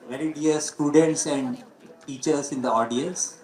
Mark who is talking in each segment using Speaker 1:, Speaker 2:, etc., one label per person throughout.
Speaker 1: Very dear students and teachers in the audience,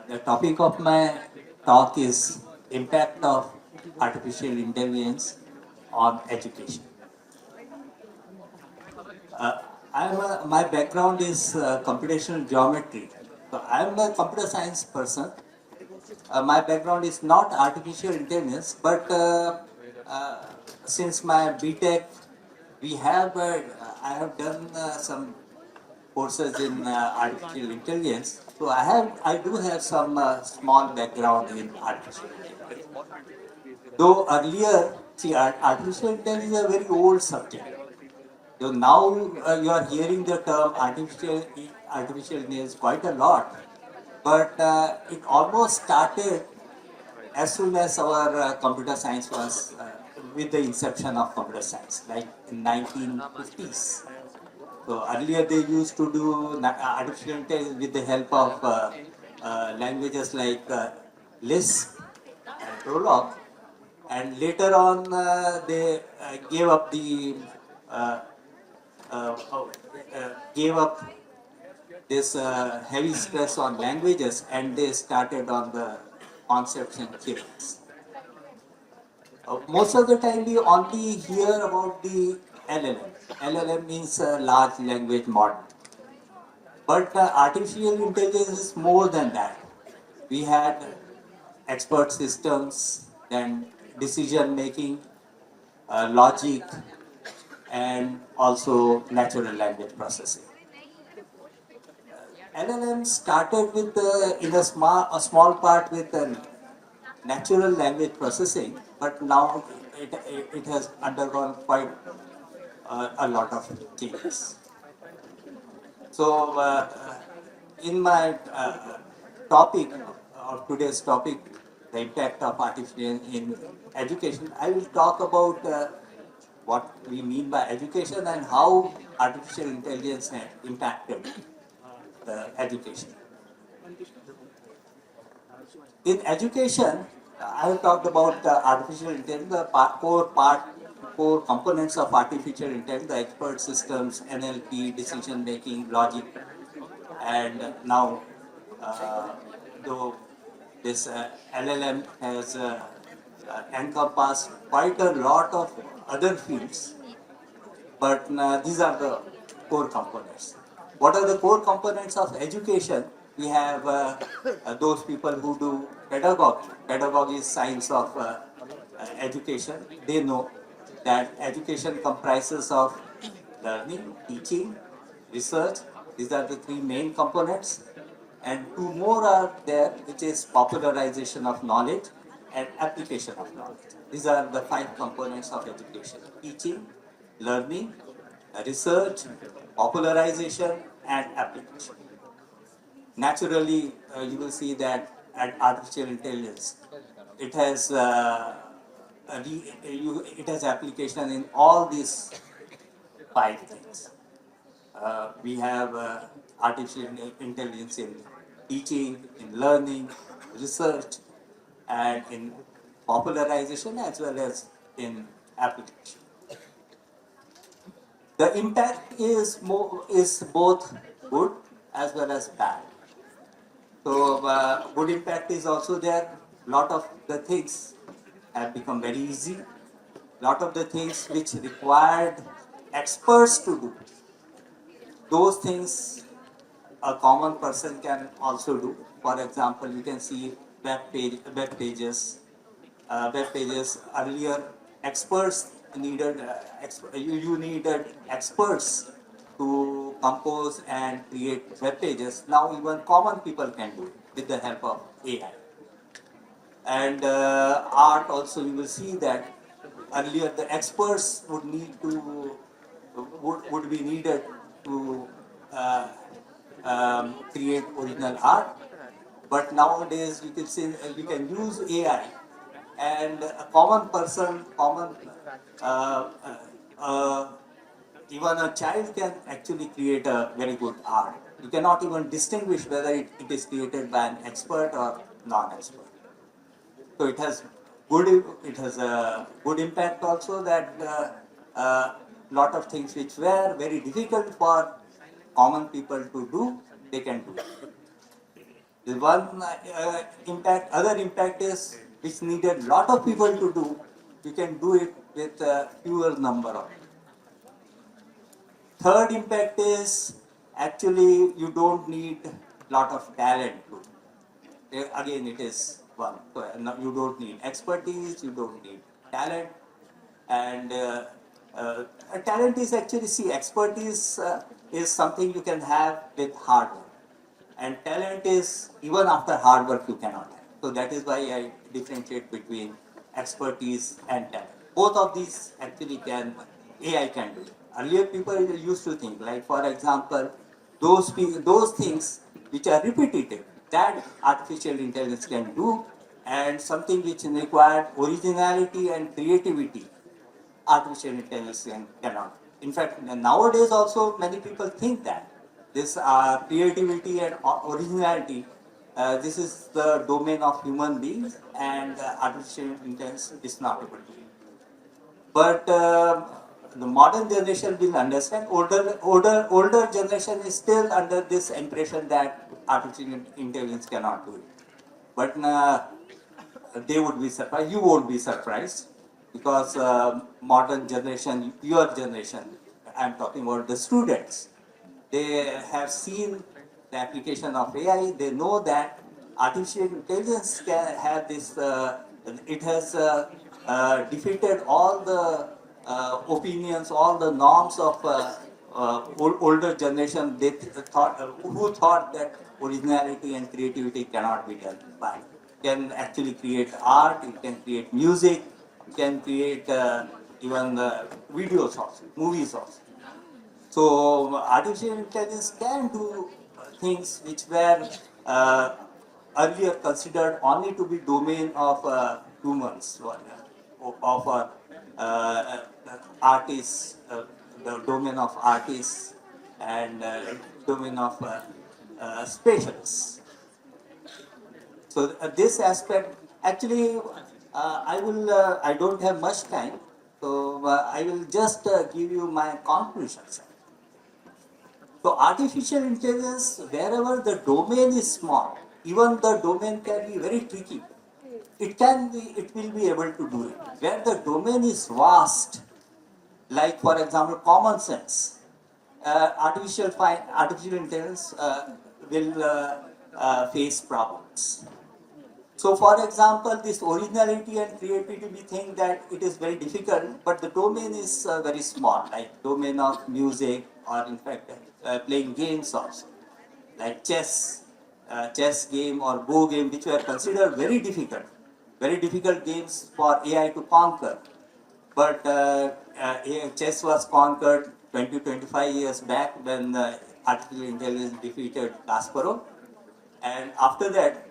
Speaker 1: the topic of my talk is impact of artificial intelligence on education. Uh, my background is computational geometry. So I'm a computer science person. My background is not artificial intelligence, but uh, since my BTech, I have done some courses in artificial intelligence. So I do have some small background in artificial intelligence. Though earlier, see, artificial intelligence is a very old subject. So now you are hearing the term artificial intelligence quite a lot, but it almost started as soon as our computer science was with the inception of computer science, like in 1950s. So earlier they used to do artificial intelligence with the help of languages like Lisp and Prolog, and later on they uh, gave up this heavy stress on languages, and they started on the concepts and theories. Most of the time we only hear about the LLM. LLM means large language model. But artificial intelligence is more than that. We had expert systems, then decision making, logic, and also natural language processing. LLM started with a small part with natural language processing, but now it has undergone quite a lot of changes. So, in my topic of today's topic, the impact of artificial in education, I will talk about what we mean by education and how artificial intelligence has impacted the education. In education, I have talked about artificial intelligence, the core components of artificial intelligence, the expert systems, NLP, decision making, logic, and now uh, though this LLM has encompassed quite a lot of other fields, but these are the core components. What are the core components of education? We have those people who do pedagogy. Pedagogy is science of education. They know that education comprises of learning, teaching, research. These are the three main components. And two more are there, which is popularization of knowledge and application of knowledge. These are the five components of education: teaching, learning, research, popularization, and application. Naturally, you will see that at artificial intelligence, it has it has application in all these five things. We have artificial intelligence in teaching, in learning, research, and in popularization as well as in application. The impact is both good as well as bad. So good impact is also there. Lot of the things have become very easy. Lot of the things which required experts to do, those things a common person can also do. For example, you can see web pages. Web pages earlier, experts needed you needed experts to compose and create web pages. Now even common people can do it with the help of AI. And art also, you will see that earlier the experts would be needed to uh, create original art, but nowadays you can say you can use AI, and a common person, uh, uh, even a child can actually create a very good art. You cannot even distinguish whether it is created by an expert or non-expert. So it has a good impact also, that lot of things which were very difficult for common people to do, they can do it. The one impact, other impact is which needed lot of people to do, you can do it with fewer number of. Third impact is actually you don't need lot of talent to. Again, it is one. So, you don't need expertise, you don't need talent, and talent is actually, see, expertise is something you can have with hard work, and talent is even after hard work you cannot have. So that is why I differentiate between expertise and talent. Both of these actually can, AI can do. Earlier people used to think, like for example, those things which are repetitive, that artificial intelligence can do, and something which required originality and creativity, artificial intelligence cannot. In fact, nowadays also many people think that this creativity and originality, this is the domain of human beings, and artificial intelligence is not able to. But the modern generation will understand. Older generation is still under this impression that artificial intelligence cannot do it. But they would be surprised. You won't be surprised, because modern generation, your generation, I'm talking about the students, they have seen the application of AI. They know that artificial intelligence can have this, it has defeated all the opinions, all the norms of older generation. They thought, who thought that originality and creativity cannot be done by. Can actually create art, it can create music, it can create even videos also, movies also. So artificial intelligence can do things which were earlier considered only to be domain of humans, of artists, the domain of artists, and domain of specialists. So this aspect, actually, I don't have much time, so I will just give you my conclusions. So artificial intelligence, wherever the domain is small, even the domain can be very tricky. It will be able to do it. Where the domain is vast, like for example, common sense, artificial intelligence will face problems. So for example, this originality and creativity, we think that it is very difficult, but the domain is very small, like domain of music, or in fact playing games also, like chess game or Go game, which were considered very difficult games for AI to conquer. But chess was conquered 20-25 years back when artificial intelligence defeated Kasparov. And after that,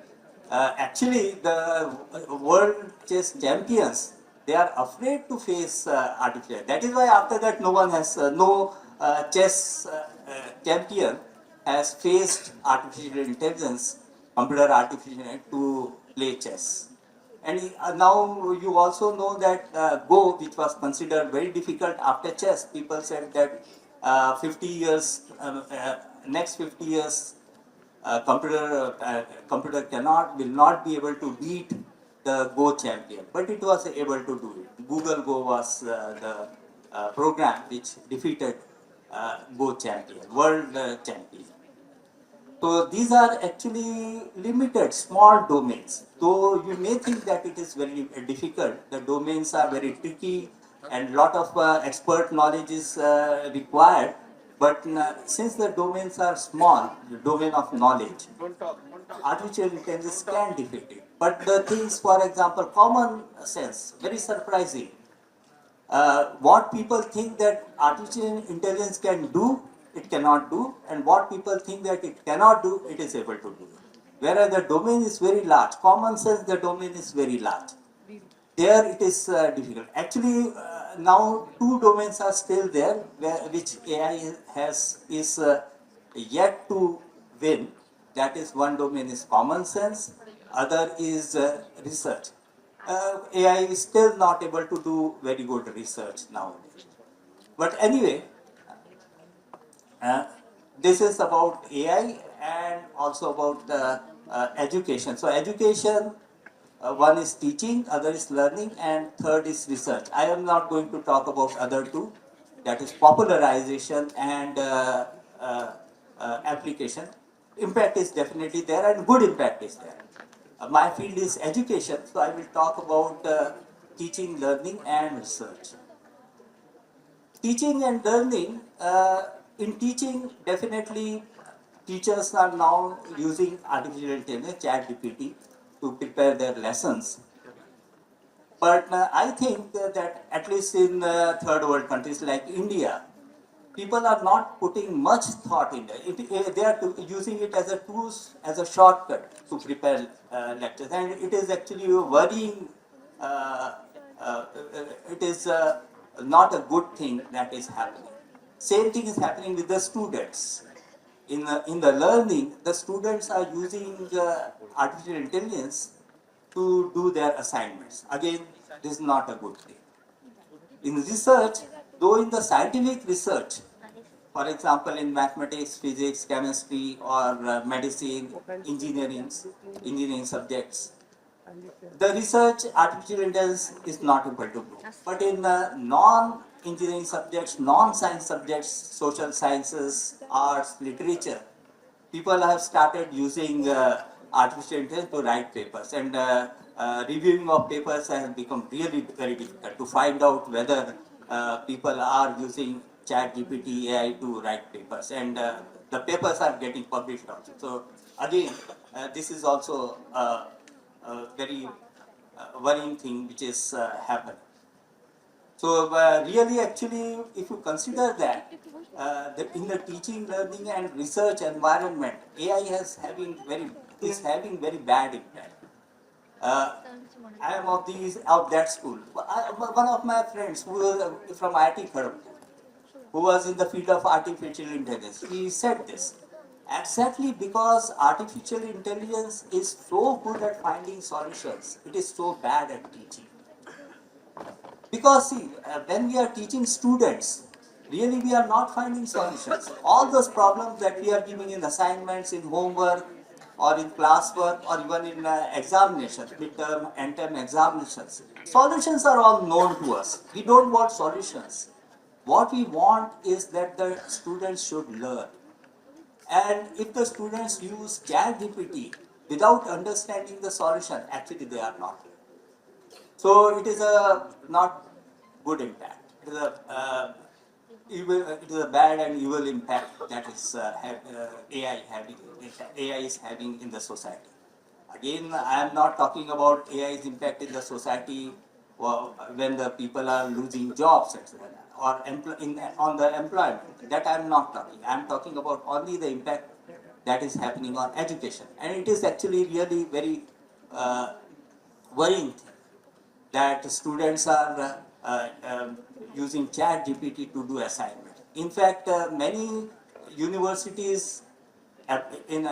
Speaker 1: actually the world chess champions, they are afraid to face artificial. That is why after that no chess champion has faced artificial intelligence, computer artificial intelligence, to play chess. And now you also know that Go, which was considered very difficult after chess, people said that 50 years, next 50 years, computer will not be able to beat the Go champion, but it was able to do it. Google Go was the program which defeated Go champion, world champion. So these are actually limited, small domains. Though you may think that it is very difficult, the domains are very tricky, and lot of expert knowledge is required. But since the domains are small, the domain of knowledge, artificial intelligence can defeat it. But the things, for example, common sense, very surprising. What people think that artificial intelligence can do, it cannot do, and what people think that it cannot do, it is able to do. Whereas the domain is very large, common sense, the domain is very large. There it is difficult. Actually, now two domains are still there, which AI is yet to win. That is, one domain is common sense, other is research. AI is still not able to do very good research nowadays. But anyway, this is about AI and also about education. So education, one is teaching, other is learning, and third is research. I am not going to talk about other two, that is popularization and application. Impact is definitely there and good impact is there. My field is education, so I will talk about teaching, learning and research. Teaching and learning, in teaching, definitely teachers are now using artificial intelligence, ChatGPT, to prepare their lessons. But I think that at least in third world countries like India, people are not putting much thought in it. They are using it as a tool, as a shortcut to prepare lectures, and it is actually worrying. Uh, it is not a good thing that is happening. Same thing is happening with the students. In the learning, the students are using artificial intelligence to do their assignments. Again, this is not a good thing. In research, though in the scientific research, for example, in mathematics, physics, chemistry, or medicine, engineering subjects, the research artificial intelligence is not able to do. But in non-engineering subjects, non-science subjects, social sciences, arts, literature, people have started using artificial intelligence to write papers, and reviewing of papers has become really very difficult to find out whether people are using chat gpt AI to write papers, and the papers are getting published also. So again, this is also a very worrying thing which is happening. So really, actually, if you consider that, in the teaching, learning, and research environment, AI is having very bad impact. Uh, I am of that school. One of my friends who was from IIT Kharagpur, who was in the field of artificial intelligence, he said this. Exactly because artificial intelligence is so good at finding solutions, it is so bad at teaching. Because see, when we are teaching students, really we are not finding solutions. All those problems that we are giving in assignments, in homework, or in classwork, or even in examinations, midterm and term examinations, solutions are all known to us. We don't want solutions. What we want is that the students should learn. And if the students use ChatGPT without understanding the solution, actually they are not. So it is a not good impact. It is it is a bad and evil impact that is AI is having in the society. Again, I am not talking about AI's impact in the society when the people are losing jobs, etc., or on the employment. That I am not talking. I am talking about only the impact that is happening on education, and it is actually really very worrying thing that students are using chat GPT to do assignment. In fact, many universities in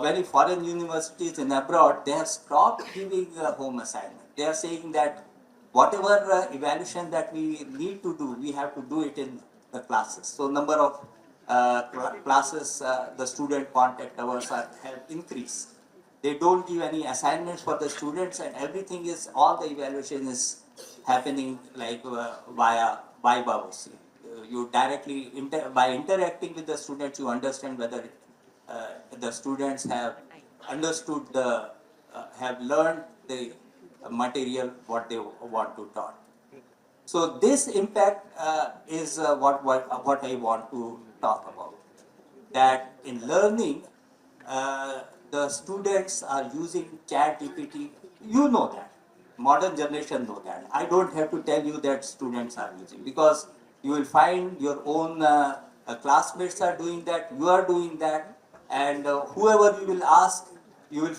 Speaker 1: very foreign universities in abroad, they have stopped giving home assignment. They are saying that whatever evaluation that we need to do, we have to do it in the classes. So number of classes, the student contact hours have increased. They don't give any assignments for the students, and everything is, all the evaluation is happening like via Viva. You directly, by interacting with the students, you understand whether the students have understood have learned the material what they want to taught. So this impact is what I want to talk about. That in learning, the students are using chat GPT. You know that. Modern generation know that. I don't have to tell you that students are using, because you will find your own classmates are doing that, you are doing that, and whoever you will ask, you will,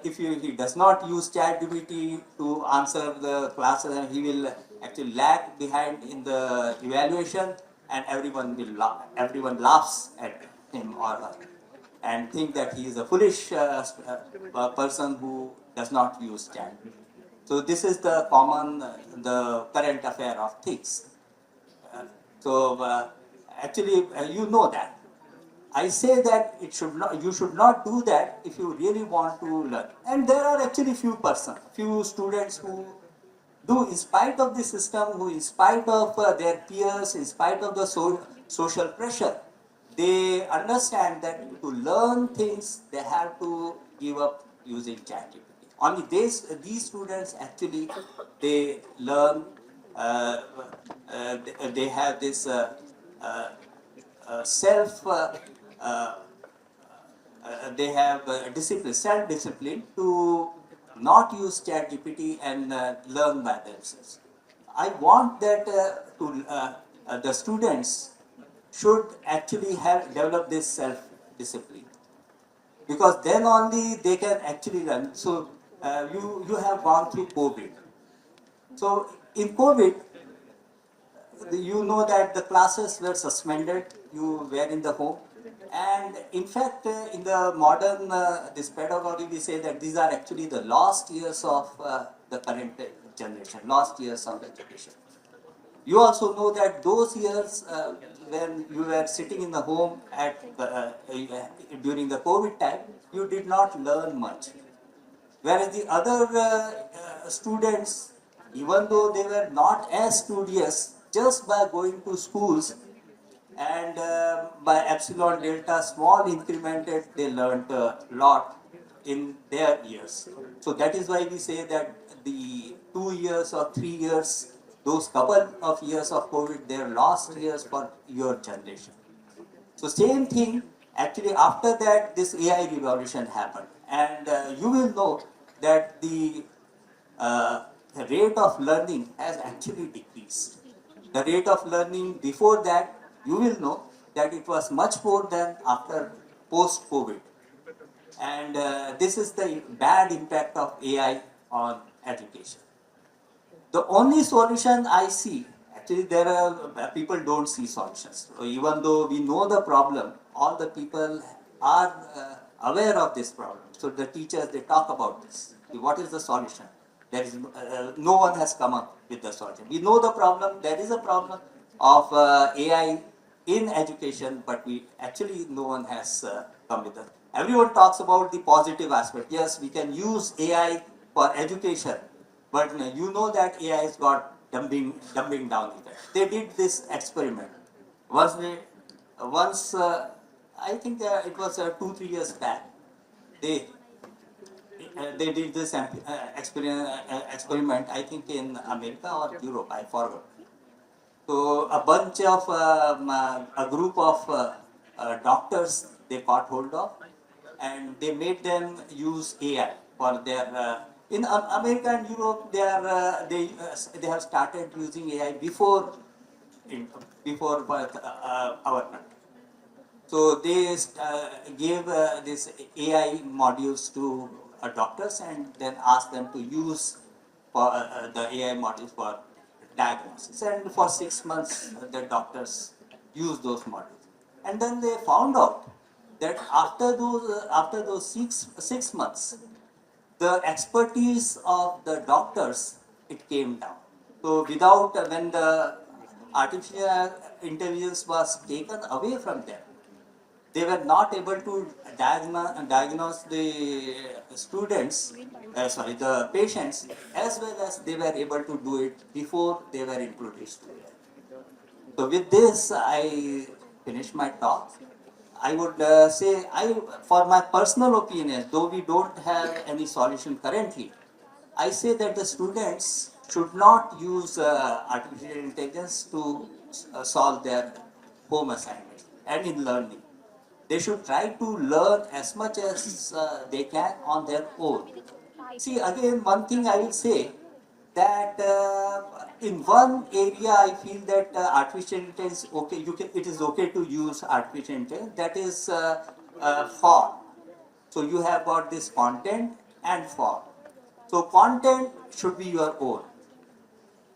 Speaker 1: if he does not use ChatGPT to answer the classes, and he will actually lag behind in the evaluation, and everyone laughs at him or her and think that he is a foolish person who does not use chat. So this is the common, the current affair of things. Uh, so actually, you know that. I say that you should not do that if you really want to learn. And there are actually few students who do, in spite of the system, who in spite of their peers, in spite of the social pressure, they understand that to learn things, they have to give up using ChatGPT. Only these students actually, they learn, they have this uh, self, they have discipline, self-discipline to not use ChatGPT and learn by themselves. I want that the students should actually have developed this self-discipline, because then only they can actually learn. So you have gone through COVID. So in COVID, you know that the classes were suspended, you were in the home, and in fact in the modern this pedagogy, we say that these are actually the lost years of the current generation, lost years of education. You also know that those years when you were sitting in the home during the COVID time, you did not learn much. Whereas the other students, even though they were not as studious, just by going to schools and by epsilon delta small incremented, they learned a lot in their years. So that is why we say that the 2 years or 3 years, those couple of years of COVID, they are lost years for your generation. So same thing, actually after that this AI revolution happened, and you will know that the rate of learning has actually decreased. The rate of learning before that, you will know that it was much more than after post-COVID. And this is the bad impact of AI on education. The only solution I see, actually there are people don't see solutions. So even though we know the problem, all the people are aware of this problem. So the teachers, they talk about this. What is the solution? There is no one has come up with the solution. We know the problem. There is a problem of AI in education, but no one has come with it. Everyone talks about the positive aspect. Yes, we can use AI for education, but you know that AI has got dumbing down effect. They did this experiment. Once I think it was 2-3 years back. They they did this experiment. I think in America or Europe. I forgot. So a group of doctors they caught hold of, and they made them use AI for their. In America and Europe, they have started using AI before our country. So they gave this AI modules to doctors and then asked them to use the AI modules for diagnosis. And for 6 months, the doctors used those modules. And then they found out that after those six months, the expertise of the doctors, it came down. So when the artificial intelligence was taken away from them, they were not able to diagnose the the patients, as well as they were able to do it before they were introduced to it. So with this, I finish my talk. I would say, for my personal opinion, though we don't have any solution currently, I say that the students should not use artificial intelligence to solve their home assignments and in learning. They should try to learn as much as they can on their own. See, again, one thing I will say, that in one area I feel that artificial intelligence, it is okay to use artificial intelligence, that is form. So you have got this content and form. So content should be your own.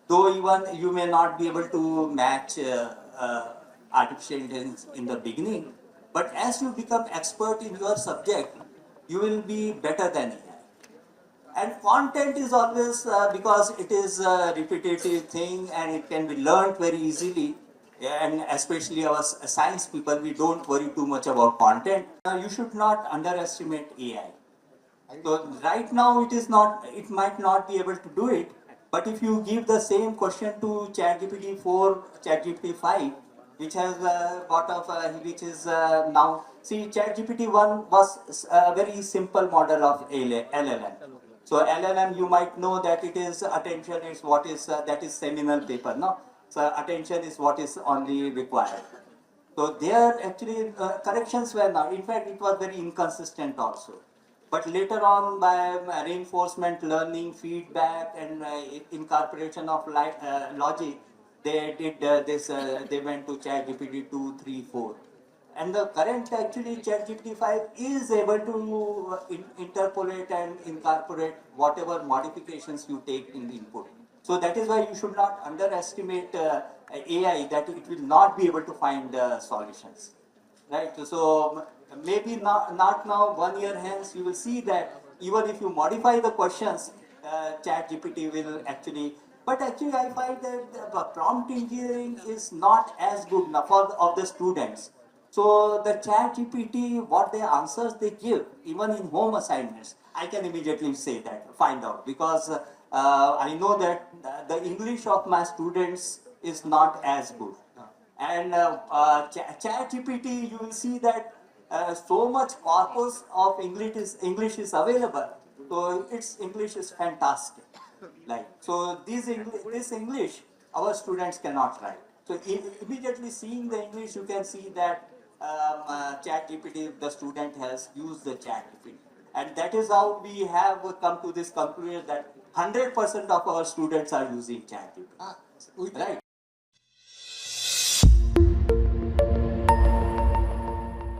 Speaker 1: Though even you may not be able to match artificial intelligence in the beginning, but as you become expert in your subject, you will be better than AI. And content is always, because it is a repetitive thing and it can be learned very easily, and especially our science people, we don't worry too much about content. You should not underestimate AI. So right now it is not, it might not be able to do it, but if you give the same question to ChatGPT 4, ChatGPT 5, which has got of, which is now, see ChatGPT 1 was a very simple model of LLM. So LLM, you might know that it is attention is what is, that is seminal paper, no? So attention is what is only required. So there actually corrections were not. In fact, it was very inconsistent also. But later on, by reinforcement learning, feedback, and incorporation of logic, they did this. They went to ChatGPT 2, 3, 4. And the current actually ChatGPT 5 is able to interpolate and incorporate whatever modifications you take in the input. So that is why you should not underestimate AI, that it will not be able to find solutions. Right? So maybe not now, 1 year hence, you will see that even if you modify the questions, ChatGPT will actually. But actually, I find that the prompt engineering is not as good enough for of the students. So the ChatGPT, what the answers they give, even in home assignments, I can immediately say that, find out, because I know that the English of my students is not as good. And ChatGPT, you will see that so much corpus of English is available. So its English is fantastic. Like so, this English our students cannot write. So immediately seeing the English, you can see that ChatGPT, the student has used the ChatGPT, and that is how we have come to this conclusion that 100% of our students are using ChatGPT. Right.